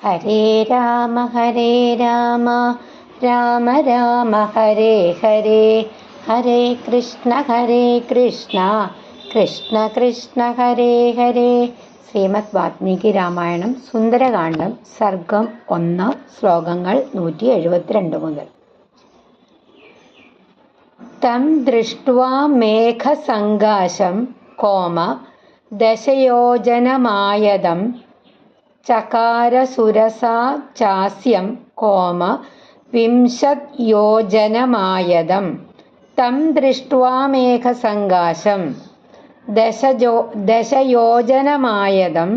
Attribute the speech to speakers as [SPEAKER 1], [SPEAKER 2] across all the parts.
[SPEAKER 1] ഹരേ രാമ രാമ രാമ ഹരേ ഹരേ, ഹരേ കൃഷ്ണ കൃഷ്ണ കൃഷ്ണ ഹരേ ഹരേ. ശ്രീമദ് വാൽമീകി രാമായണം സുന്ദരകാന്ഡം സർഗം 1 ശ്ലോകങ്ങൾ 172 മുതൽ. തം ദൃഷ്ട്വാ മേഘസങ്കാശം കോമ ദശയോജനമായതം ചകാര സുരസാ ചാസ്യം കോമ വിംശദ്യോജനമായതം. തം ദൃഷ്ട്വാ മേഘസങ്കാശം ദശയോജനമായതം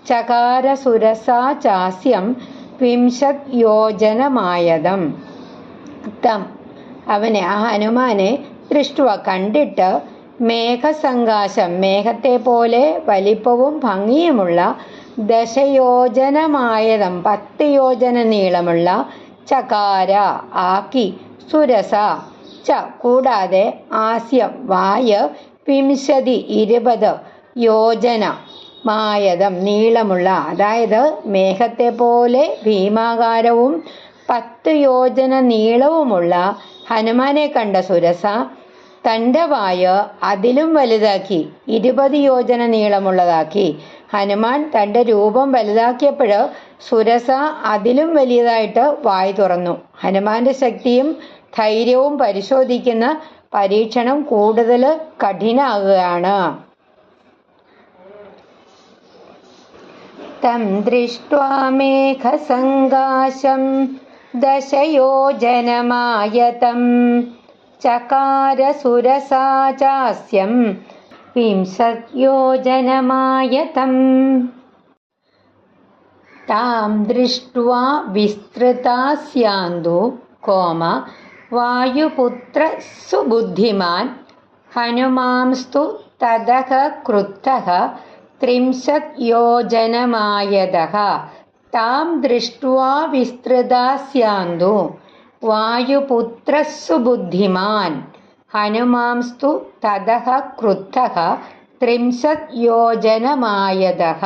[SPEAKER 1] ചകാര സുരസാ ചാസ്യം വിംശദ്യോജനമായതം. തം അവനെ, ആ ഹനുമാനെ, ദൃഷ്ട്വ കണ്ടിട്ട്, മേഘസങ്കാശം മേഘത്തെ പോലെ വലിപ്പവും ഭംഗിയുമുള്ള, ദശയോജനമായതം 10 യോജന നീളമുള്ള, ചകാര ആക്കി, സുരസ ച കൂടാതെ, ആസ്യം വായ്, 20 യോജന മായതം നീളമുള്ള, അതായത് മേഘത്തെ പോലെ ഭീമാകാരവും 10 യോജന നീളവുമുള്ള ഹനുമാനെ കണ്ട സുരസ തൻ്റെ വായ് അതിലും വലുതാക്കി 20 യോജന നീളമുള്ളതാക്കി. ഹനുമാൻ തൻ്റെ രൂപം വലുതാക്കിയപ്പോൾ സുരസ അതിലും വലിയതായിട്ട് വായ് തുറന്നു. ഹനുമാന്റെ ശക്തിയും ധൈര്യവും പരിശോധിക്കുന്ന പരീക്ഷണം കൂടുതൽ കഠിനാകുകയാണ്. തം ദൃഷ്ട്വാ മേഘസങ്കാശം ദശയോജനമായതം ചകാര സുരസാ ചാസ്യം വിംശദ്യോജനമായതം. താം ദൃഷ്ട്വാ വിസ്തൃതാസ്യാന്തു കോമ വായുപുത്ര സുബുദ്ധിമാൻ ഹനുമാംസ്തു തതഃ ക്രുദ്ധഃ 30 യോജനമായതഃ. താം ദൃഷ്ട്വാ വിസ്തൃതാസ്യാന്തു വായുപുത്ര സുബുദ്ധിമാൻ ഹനുമാംസ്തു തതഃ ക്രുദ്ധഃ 30 യോജനമായതഃ.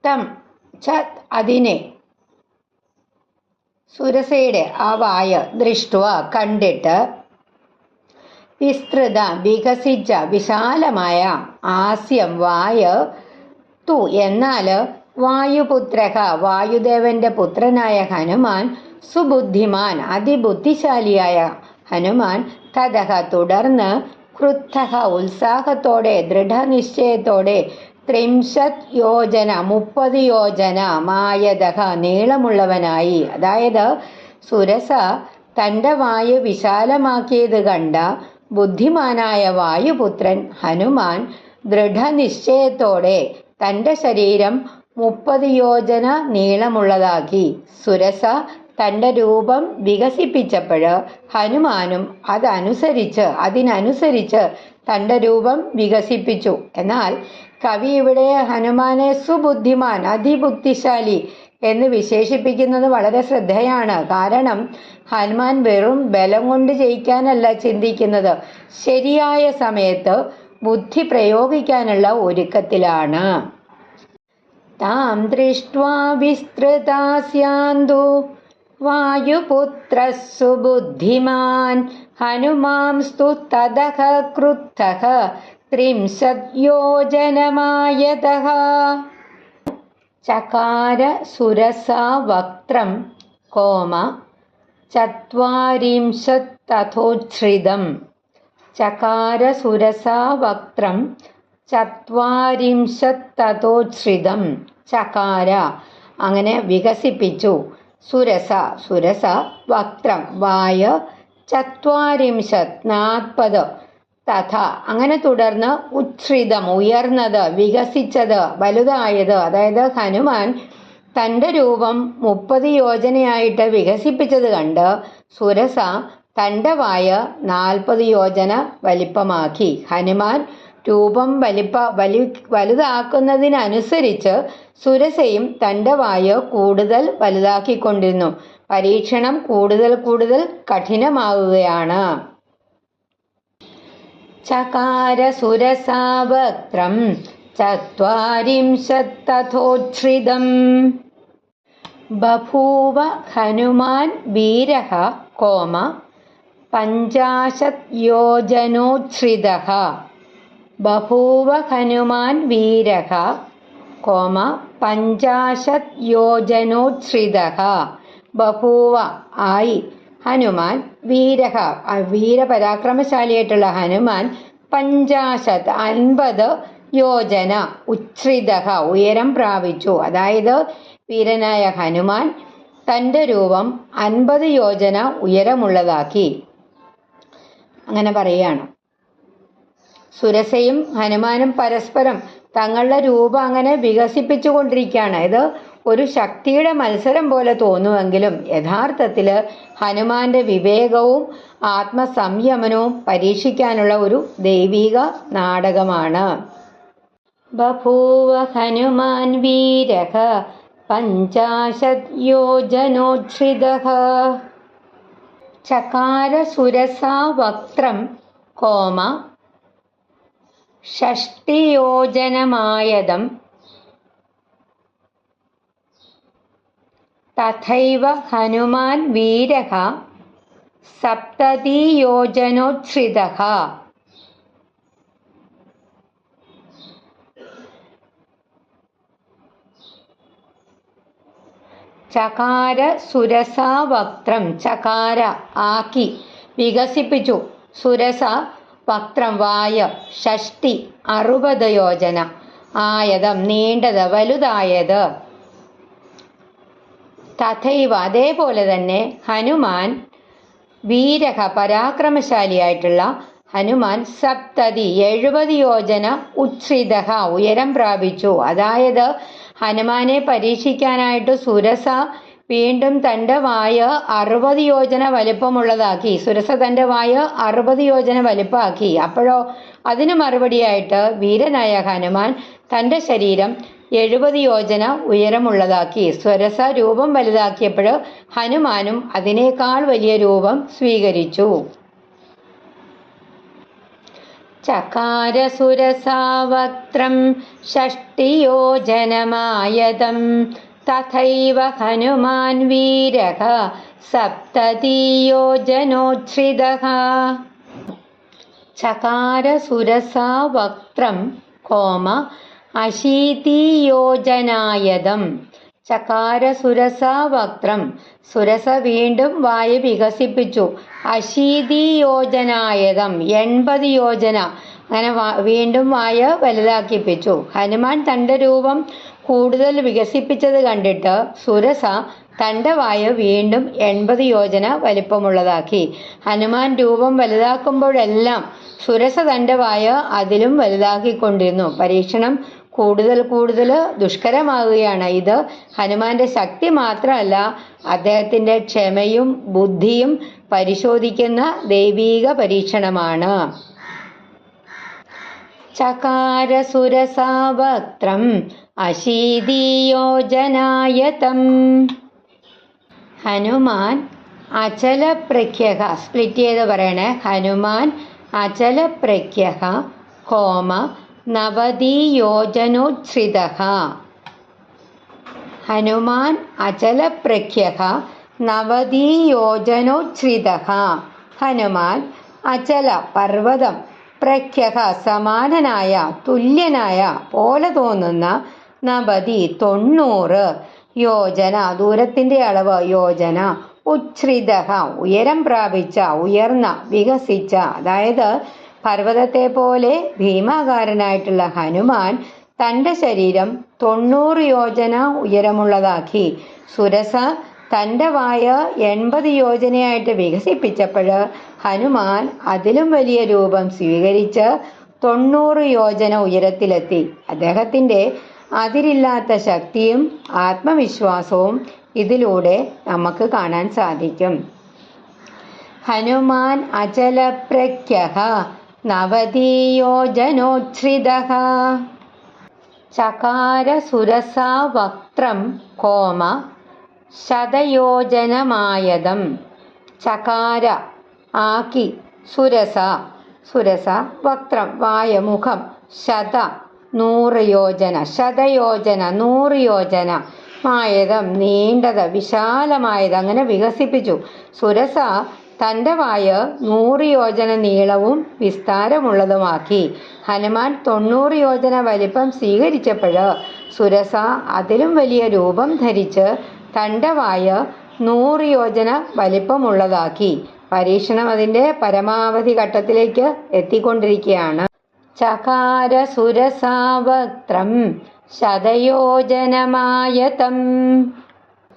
[SPEAKER 1] തം ച അതിനെ, സുരസയുടെ ആ വായ്, ദൃഷ്ട്വ കണ്ടിട്ട്, വിസ്തൃത വികസിച്ച വിശാലമായ, ആസ്യം വായ്, തു എന്നാൽ, വായുപുത്രഃ വായുദേവന്റെ പുത്രനായ ഹനുമാൻ, സുബുദ്ധിമാൻ അതിബുദ്ധിശാലിയായ ഹനുമാൻ, തതഃ തുടർന്ന്, ക്രുദ്ധഃ ഉത്സാഹത്തോടെ ദൃഢനിശ്ചയത്തോടെ, 30 യോജന 30 യോജന മായതഃ നീളമുള്ളവനായി. അതായത് സുരസ തൻ്റെ വായു വിശാലമാക്കിയത് കണ്ട ബുദ്ധിമാനായ വായുപുത്രൻ ഹനുമാൻ ദൃഢനിശ്ചയത്തോടെ തൻ്റെ ശരീരം 30 യോജന നീളമുള്ളതാക്കി. സുരസ തൻ്റെ രൂപം വികസിപ്പിച്ചപ്പോൾ ഹനുമാനും അതിനനുസരിച്ച് തൻ്റെ രൂപം വികസിപ്പിച്ചു. എന്നാൽ കവി ഇവിടെ ഹനുമാനെ സുബുദ്ധിമാൻ അതിബുദ്ധിശാലി എന്ന് വിശേഷിപ്പിക്കുന്നത് വളരെ ശ്രദ്ധേയമാണ്. കാരണം ഹനുമാൻ വെറും ബലം കൊണ്ട് ജയിക്കാനല്ല ചിന്തിക്കുന്നത്, ശരിയായ സമയത്ത് ബുദ്ധി പ്രയോഗിക്കാനുള്ള ഒരുക്കത്തിലാണ്. താം ദൃഷ്ട്വാ വിസ്തൃതാസ്യാന്തു വായുപുത്ര സുബുദ്ധിമാൻ ഹനുമാംസ്തു തതഃ ക്രുദ്ധഃ 30 യോജനമായതഃ. ചകാര സുരസാ വക്ത്രം കോമ 40 തഥോച്ഛ്രിതം. ചകാര സുരസാ വക്ത്രം 40 തഥോച്ഛ്രിതം. ചകാര അങ്ങനെ വികസിപ്പിച്ചു, സുരസ വക്ത്രം വായ്, 40 തഥ അങ്ങനെ തുടർന്ന്, ഉച്ഛ്രിതം ഉയർന്നത്, വികസിച്ചത്, വലുതായത്. അതായത് ഹനുമാൻ തൻ്റെ രൂപം 30 യോജനയായിട്ട് വികസിപ്പിച്ചത് കണ്ട് സുരസ തൻ്റെ വായ് 40 യോജന വലിപ്പമാക്കി. ഹനുമാൻ രൂപം വലുതാക്കുന്നതിനനുസരിച്ച് സുരസയും തൻ്റെ വായ് കൂടുതൽ വലുതാക്കിക്കൊണ്ടിരുന്നു. പരീക്ഷണം കൂടുതൽ കഠിനമാകുകയാണ്. ചകാര സുരസാ വക്ത്രം ചത്വാരിംശത്തഥോച്ഛ്രിതം. ബഭൂവ ഹനുമാൻ വീരഃ കോമ പഞ്ചാശത് യോജനോച്ഛ്രിതഃ. ബഭൂവ ഹനുമാൻ വീരഃ കോമ പഞ്ചാശത് യോജനോച്ഛ്രിതഃ. ബഭൂവ ആയി, ഹനുമാൻ വീരഃ വീരപരാക്രമശാലിയായിട്ടുള്ള ഹനുമാൻ, പഞ്ചാശത് 50 യോജന, ഉച്ഛ്രിതഃ ഉയരം പ്രാപിച്ചു. അതായത് വീരനായ ഹനുമാൻ തൻ്റെ രൂപം 50 യോജന ഉയരമുള്ളതാക്കി. അങ്ങനെ പറയുകയാണ്. സുരസയും ഹനുമാനും പരസ്പരം തങ്ങളുടെ രൂപം അങ്ങനെ വികസിപ്പിച്ചു കൊണ്ടിരിക്കുകയാണ്. ഇത് ഒരു ശക്തിയുടെ മത്സരം പോലെ തോന്നുമെങ്കിലും യഥാർത്ഥത്തിൽ ഹനുമാന്റെ വിവേകവും ആത്മസംയമനവും പരീക്ഷിക്കാനുള്ള ഒരു ദൈവിക നാടകമാണ്. ബഭൂവ ഹനുമാൻ വീരഃ പഞ്ചാശത് യോജനോച്ഛ്രിതഃ. ചകാര സുരസാ വക്ത്രം കോമ ഷഷ്ടിയോജനമായതം. തഥൈവ ഹനുമാൻ വീരഃ സപ്തതിയോജനോച്ഛ്രിതഃ. ചകാര സുരസാ വക്ത്രം, ചകാര ആക്കി, വികസിപ്പിച്ചു, സുരസ വക്ത്രം വായ, ഷഷ്ടി 60 യോജന, ആയതം നീണ്ടത് വലുതായത്. തഥൈവ അതേപോലെ തന്നെ ഹനുമാൻ വീരഃ പരാക്രമശാലിയായിട്ടുള്ള ഹനുമാൻ സപ്തതി 70 യോജന ഉച്ഛ്രിതഃ ഉയരം പ്രാപിച്ചു. അതായത് ഹനുമാനെ പരീക്ഷിക്കാനായിട്ട് സുരസ വീണ്ടും തൻ്റെ വായ 60 യോജന വലിപ്പമുള്ളതാക്കി. സുരസ തൻ്റെ വായ 60 യോജന വലിപ്പമാക്കി. അപ്പോഴോ അതിന് മറുപടിയായിട്ട് വീരനായ ഹനുമാൻ തൻ്റെ ശരീരം 70 യോജന ഉയരമുള്ളതാക്കി. സുരസ രൂപം വലുതാക്കിയപ്പോൾ ഹനുമാനും അതിനേക്കാൾ വലിയ രൂപം സ്വീകരിച്ചു. ചകാര സുരസാ വക്ത്രം ഷഷ്ടിയോജനമായതം. തഥൈവ ഹനുമാൻ വീരഃ സപ്തതിയോജനോച്ഛ്രിതഃ. ചകാര സുരസാ വക്ത്രം കോമ അശീതിയോജനായതം. ചകാര സുരസാ വക്ത്രം, സുരസ വീണ്ടും വായ വികസിപ്പിച്ചു. അശീതിയോജനായതം 80 യോജന, അങ്ങനെ വീണ്ടും വായ വലുതാക്കിപ്പിച്ചു. ഹനുമാൻ തൻ്റെ രൂപം കൂടുതൽ വികസിപ്പിച്ചത് കണ്ടിട്ട് സുരസ തൻ്റെ വായ വീണ്ടും 80 യോജന വലിപ്പമുള്ളതാക്കി. ഹനുമാൻ രൂപം വലുതാക്കുമ്പോഴെല്ലാം സുരസ തൻ്റെ വായ അതിലും വലുതാക്കിക്കൊണ്ടിരുന്നു. പരീക്ഷണം കൂടുതൽ ദുഷ്കരമാകുകയാണ്. ഇത് ഹനുമാന്റെ ശക്തി മാത്രമല്ല, അദ്ദേഹത്തിൻ്റെ ക്ഷമയും ബുദ്ധിയും പരിശോധിക്കുന്ന ദൈവീക പരീക്ഷണമാണ്. ചകാര സുരസാ വക്ത്രം അശീതിയോജനായതം. ഹനുമാൻ അചലപ്രഖ്യഃ, സ്പ്ലിറ്റ് ചെയ്ത് പറയണേ. ഹനുമാൻ അചലപ്രഖ്യഃ കോമ 90 യോജനോച്ഛ്രിതഃ. ഹനുമാൻ അചലപ്രഖ്യഃ 90 യോജനോച്ഛ്രിതഃ. ഹനുമാൻ അചല പർവ്വതം, പ്രഖ്യഃ സമാനനായ, തുല്യനായ, പോലെ തോന്നുന്ന, 90 യോജന ദൂരത്തിൻ്റെ അളവ്, യോജന, ഉച്ഛ്രിതഃ ഉയരം പ്രാപിച്ച, ഉയർന്ന, വികസിച്ച. അതായത് പർവ്വതത്തെ പോലെ ഭീമാകാരനായിട്ടുള്ള ഹനുമാൻ തൻ്റെ ശരീരം 90 യോജന ഉയരമുള്ളതാക്കി. സുരസ തൻ്റെ വായ 80 യോജനയായിട്ട് വികസിപ്പിച്ചപ്പോൾ ഹനുമാൻ അതിലും വലിയ രൂപം സ്വീകരിച്ച് 90 യോജന ഉയരത്തിലെത്തി. അദ്ദേഹത്തിൻ്റെ അതിരില്ലാത്ത ശക്തിയും ആത്മവിശ്വാസവും ഇതിലൂടെ നമുക്ക് കാണാൻ സാധിക്കും. ഹനുമാൻ അചലപ്രഖ്യഃ 90 യോജനോച്ഛ്രിതഃ. ചകാര സുരസാ വക്ത്രം കോമ ശതയോജനമായതം. ചകാര ആക്കി, സുരസ വക്ത്രം വായ, മുഖം, ശത 100 യോജന, ശതയോജന 100 യോജന മായതം നീണ്ടത്, വിശാലമായത്, അങ്ങനെ വികസിപ്പിച്ചു. സുരസ തൻ്റെ വായ 100 യോജന നീളവും വിസ്താരമുള്ളതുമാക്കി. ഹനുമാൻ 90 യോജന വലിപ്പം സ്വീകരിച്ചപ്പോൾ സുരസ അതിലും വലിയ രൂപം ധരിച്ച് തൻ്റെ വായ 100 യോജന വലിപ്പമുള്ളതാക്കി. പരീക്ഷണം അതിൻ്റെ പരമാവധി ഘട്ടത്തിലേക്ക് എത്തിക്കൊണ്ടിരിക്കുകയാണ്. ചകാര സുരസാവക്ത്രം ശതയോജനമായതം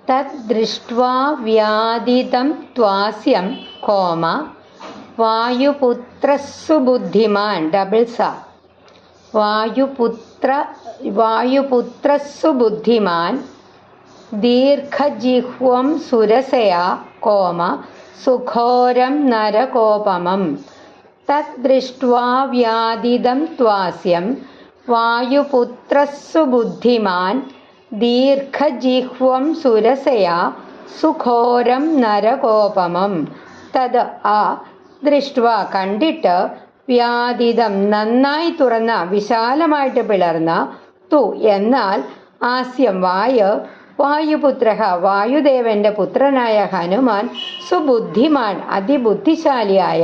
[SPEAKER 1] തദ്ദൃഷ്ട്വാ വ്യാദിതം ത്വാസ്യം കോമ വായുപുത്രസ്സു ബുദ്ധിമാൻ ഡബിൾ സ വായുപുത്രസ്സു ബുദ്ധിമാൻ ദീർഘജിഹ്വം സുരസയാ കോമ സുഘോരം നരകോപമം തദ്ദൃഷ്ട്വാ വ്യാദിതം ത്വാസ്യം വായുപുത്രസ്സു ബുദ്ധിമാൻ ദീർഘജിഹ്വം സുരസയാ സുഘോരം നരകോപമം തത് ആ ദൃഷ്ട്വ കണ്ടിട്ട് വ്യാദിതം നന്നായി തുറന്ന വിശാലമായിട്ട് പിളർന്ന തു എന്നാൽ ആസ്യം വായുപുത്ര വായുദേവന്റെ പുത്രനായ ഹനുമാൻ സുബുദ്ധിമാൻ അതിബുദ്ധിശാലിയായ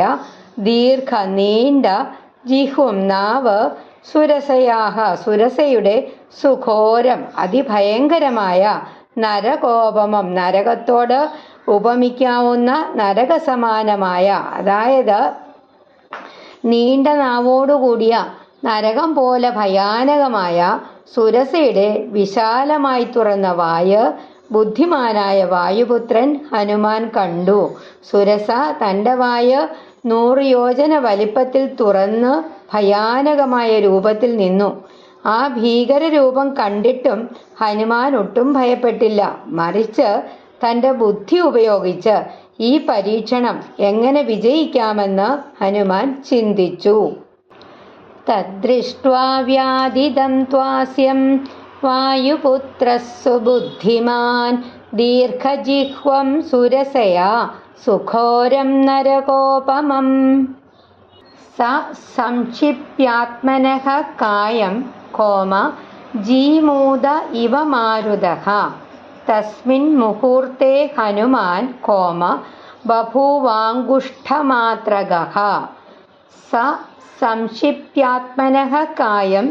[SPEAKER 1] ദീർഘ നീണ്ട ജിഹ്വം നാവ് സുരസയാഹ സുരസയുടെ സുഘോരം അതിഭയങ്കരമായ നരകോപമം നരകത്തോട് ഉപമിക്കാവുന്ന നരകസമാനമായ അതായത് നീണ്ട നാവോടുകൂടിയ നരകം പോലെ ഭയാനകമായ സുരസയുടെ വിശാലമായി തുറന്ന വായ് ബുദ്ധിമാനായ വായുപുത്രൻ ഹനുമാൻ കണ്ടു. സുരസ തൻ്റെ വായ് 100 യോജന വലിപ്പത്തിൽ തുറന്ന് ഭയാനകമായ രൂപത്തിൽ നിന്നു. ആ ഭീകര രൂപം കണ്ടിട്ടും ഹനുമാൻ ഒട്ടും ഭയപ്പെട്ടില്ല. മറിച്ച് തൻ്റെ ബുദ്ധി ഉപയോഗിച്ച് ഈ പരീക്ഷണം എങ്ങനെ വിജയിക്കാമെന്ന് ഹനുമാൻ ചിന്തിച്ചു. തദ്ദൃഷ്ട്വാ വ്യാദിതം ത്വാസ്യം വായുപുത്രസ്സു ബുദ്ധിമാൻ ദീർഘജിഹ്വം സുരസയാ സുഘോരം നരകോപമം സ സംക്ഷിപ്യാത്മനഃ കായം കോമ ജീമൂത ഇവ മാരുതഃ തസ്മിൻ മുഹൂർത്തേ ഹനുമാൻ കോമ ബഭൂവാങ്കുഷ്ഠമാത്രകഃ സ സംക്ഷിപ്യാത്മനഃ കായം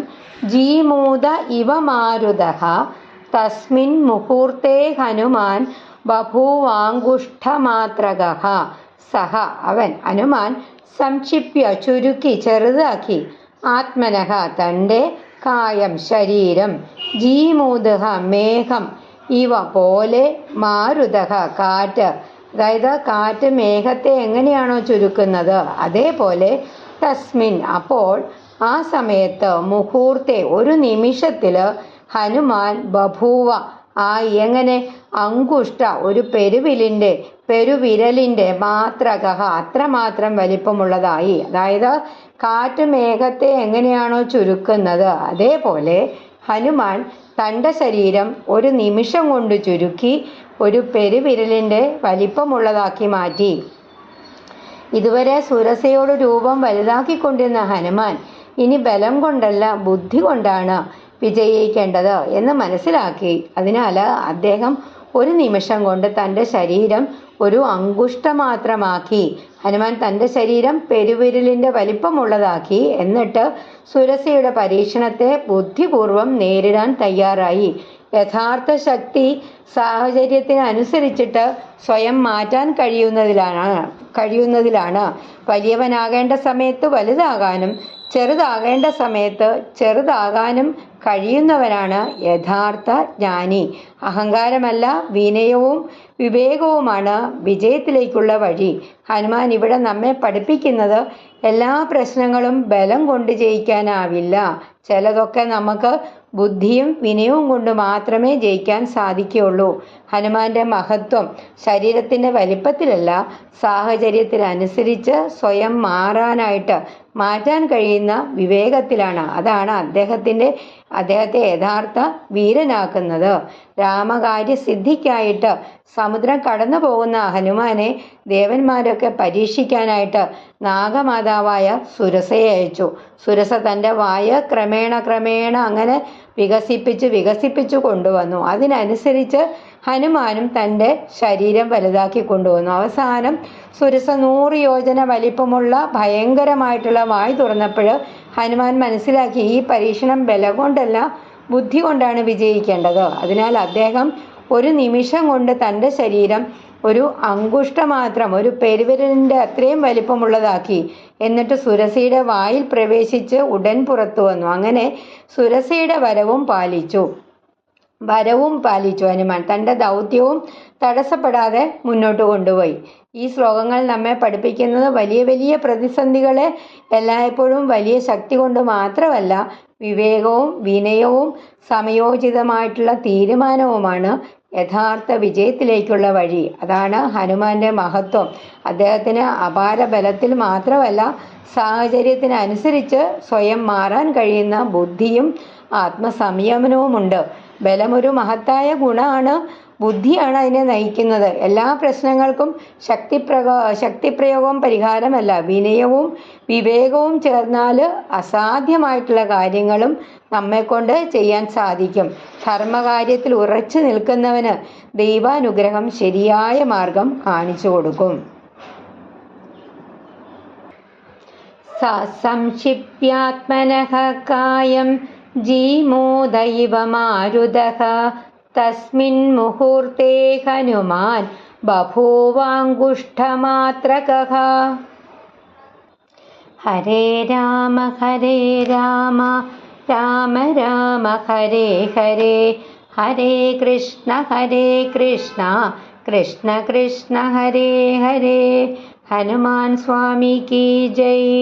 [SPEAKER 1] ജീമൂത ഇവ മാരുതഃ തസ്മിൻ മുഹൂർത്തേ ഹനുമാൻ ബഭൂവാങ്കുഷ്ഠമാത്രകഃ സഹ അവൻ ഹനുമാൻ സംക്ഷിപ്യ ചുരുക്കി ചെറുതാക്കി ആത്മനഃ തൻ്റെ കായം ശരീരം ജീമൂതഃ മേഘം ഇവ പോലെ മാരുതഃ കാറ്റ് അതായത് കാറ്റ് മേഘത്തെ എങ്ങനെയാണോ ചുരുക്കുന്നത് അതേപോലെ തസ്മിൻ അപ്പോൾ ആ സമയത്ത് മുഹൂർത്തെ ഒരു നിമിഷത്തിൽ ഹനുമാൻ ബഭൂവ എങ്ങനെ അങ്കുഷ്ട ഒരു പെരുവിരലിൻ്റെ മാത്രകഃ അത്രമാത്രം വലിപ്പമുള്ളതായി. അതായത് കാറ്റ് മേഘത്തെ എങ്ങനെയാണോ ചുരുക്കുന്നത് അതേപോലെ ഹനുമാൻ തൻ്റെ ശരീരം ഒരു നിമിഷം കൊണ്ട് ചുരുക്കി ഒരു പെരുവിരലിൻ്റെ വലിപ്പമുള്ളതാക്കി മാറ്റി. ഇതുവരെ സുരസയോട് രൂപം വലുതാക്കിക്കൊണ്ടിരുന്ന ഹനുമാൻ ഇനി ബലം കൊണ്ടല്ല ബുദ്ധി കൊണ്ടാണ് വിജയിക്കേണ്ടത് എന്ന് മനസ്സിലാക്കി. അതിനാൽ അദ്ദേഹം ഒരു നിമിഷം കൊണ്ട് തൻ്റെ ശരീരം ഒരു അങ്കുഷ്ടമാത്രമാക്കി. ഹനുമാൻ തൻ്റെ ശരീരം പെരുവിരലിൻ്റെ വലിപ്പമുള്ളതാക്കി. എന്നിട്ട് സുരസയുടെ പരീക്ഷണത്തെ ബുദ്ധിപൂർവം നേരിടാൻ തയ്യാറായി. യഥാർത്ഥ ശക്തി സാഹചര്യത്തിനനുസരിച്ചിട്ട് സ്വയം മാറ്റാൻ കഴിയുന്നതിലാണ് വലിയവനാകേണ്ട സമയത്ത് വലുതാകാനും ചെറുതാകേണ്ട സമയത്ത് ചെറുതാകാനും കഴിയുന്നവനാണ് യഥാർത്ഥ ജ്ഞാനി. അഹങ്കാരമല്ല വിനയവും വിവേകവുമാണ് വിജയത്തിലേക്കുള്ള വഴി. ഹനുമാൻ ഇവിടെ നമ്മെ പഠിപ്പിക്കുന്നത് എല്ലാ പ്രശ്നങ്ങളും ബലം കൊണ്ട് ജയിക്കാനാവില്ല. ചിലതൊക്കെ നമുക്ക് ബുദ്ധിയും വിനയവും കൊണ്ട് മാത്രമേ ജയിക്കാൻ സാധിക്കുകയുള്ളൂ. ഹനുമാന്റെ മഹത്വം ശരീരത്തിൻ്റെ വലിപ്പത്തിലല്ല, സാഹചര്യത്തിനനുസരിച്ച് സ്വയം മാറ്റാൻ കഴിയുന്ന വിവേകത്തിലാണ്. അതാണ് അദ്ദേഹത്തിൻ്റെ അദ്ദേഹത്തെ യഥാർത്ഥ വീരനാക്കുന്നത്. രാമകാര്യസിദ്ധിക്കായിട്ട് സമുദ്രം കടന്നു പോകുന്ന ഹനുമാനെ ദേവന്മാരൊക്കെ പരീക്ഷിക്കാനായിട്ട് നാഗമാതാവായ സുരസയെ അയച്ചു. സുരസ തൻ്റെ വായ ക്രമേണ അങ്ങനെ വികസിപ്പിച്ചു കൊണ്ടുവന്നു. അതിനനുസരിച്ച് ഹനുമാനും തൻ്റെ ശരീരം വലുതാക്കി കൊണ്ടുവന്നു. അവസാനം സുരസ 100 യോജന വലിപ്പമുള്ള ഭയങ്കരമായിട്ടുള്ള വായ് തുറന്നപ്പോൾ ഹനുമാൻ മനസ്സിലാക്കി ഈ പരീക്ഷണം ബലം കൊണ്ടല്ല, ബുദ്ധി കൊണ്ടാണ് വിജയിക്കേണ്ടത്. അതിനാൽ അദ്ദേഹം ഒരു നിമിഷം കൊണ്ട് തൻ്റെ ശരീരം ഒരു അങ്കുഷ്ടമാത്രം, ഒരു പെരുവിരലിൻ്റെ അത്രയും വലിപ്പമുള്ളതാക്കി. എന്നിട്ട് സുരസയുടെ വായിൽ പ്രവേശിച്ച് ഉടൻ പുറത്തു വന്നു. അങ്ങനെ സുരസയുടെ വരവും പാലിച്ചു ഹനുമാൻ. തൻ്റെ ദൗത്യവും തടസ്സപ്പെടാതെ മുന്നോട്ട് കൊണ്ടുപോയി. ഈ ശ്ലോകങ്ങൾ നമ്മെ പഠിപ്പിക്കുന്നത് വലിയ വലിയ പ്രതിസന്ധികളെ എല്ലായ്പ്പോഴും വലിയ ശക്തി കൊണ്ട് മാത്രമല്ല, വിവേകവും വിനയവും സമയോചിതമായിട്ടുള്ള തീരുമാനവുമാണ് യഥാർത്ഥ വിജയത്തിലേക്കുള്ള വഴി. അതാണ് ഹനുമാന്റെ മഹത്വം. അദ്ദേഹത്തിന് അപാര ബലത്തിൽ മാത്രമല്ല, സാഹചര്യത്തിനനുസരിച്ച് സ്വയം മാറാൻ കഴിയുന്ന ബുദ്ധിയും ആത്മസംയമനവുമുണ്ട്. ബലമൊരു മഹത്തായ ഗുണമാണ്, ബുദ്ധിയാണ് അതിനെ നയിക്കുന്നത്. എല്ലാ പ്രശ്നങ്ങൾക്കും ശക്തിപ്രയോഗം പരിഹാരമല്ല. വിനയവും വിവേകവും ചേർന്നാൽ അസാധ്യമായിട്ടുള്ള കാര്യങ്ങളും നമ്മെക്കൊണ്ട് ചെയ്യാൻ സാധിക്കും. ധർമ്മകാര്യത്തിൽ ഉറച്ചു നിൽക്കുന്നവന് ദൈവാനുഗ്രഹം ശരിയായ മാർഗം കാണിച്ചു കൊടുക്കും. സംക്ഷിപ്യാത്മനഃ കായം ജീമോദൈവ മാരുതഃ തസ്മിൻ മുഹൂർത്തേ ഹനുമാൻ ബഭൂവാങ്കുഷ്ഠമാത്രകഃ. ഹരേ രാമ രാമ രാമ ഹരേ ഹരേ, ഹരേ കൃഷ്ണ കൃഷ്ണ കൃഷ്ണ ഹരേ ഹരേ. ഹനുമാൻ സ്വാമി കി ജയ്.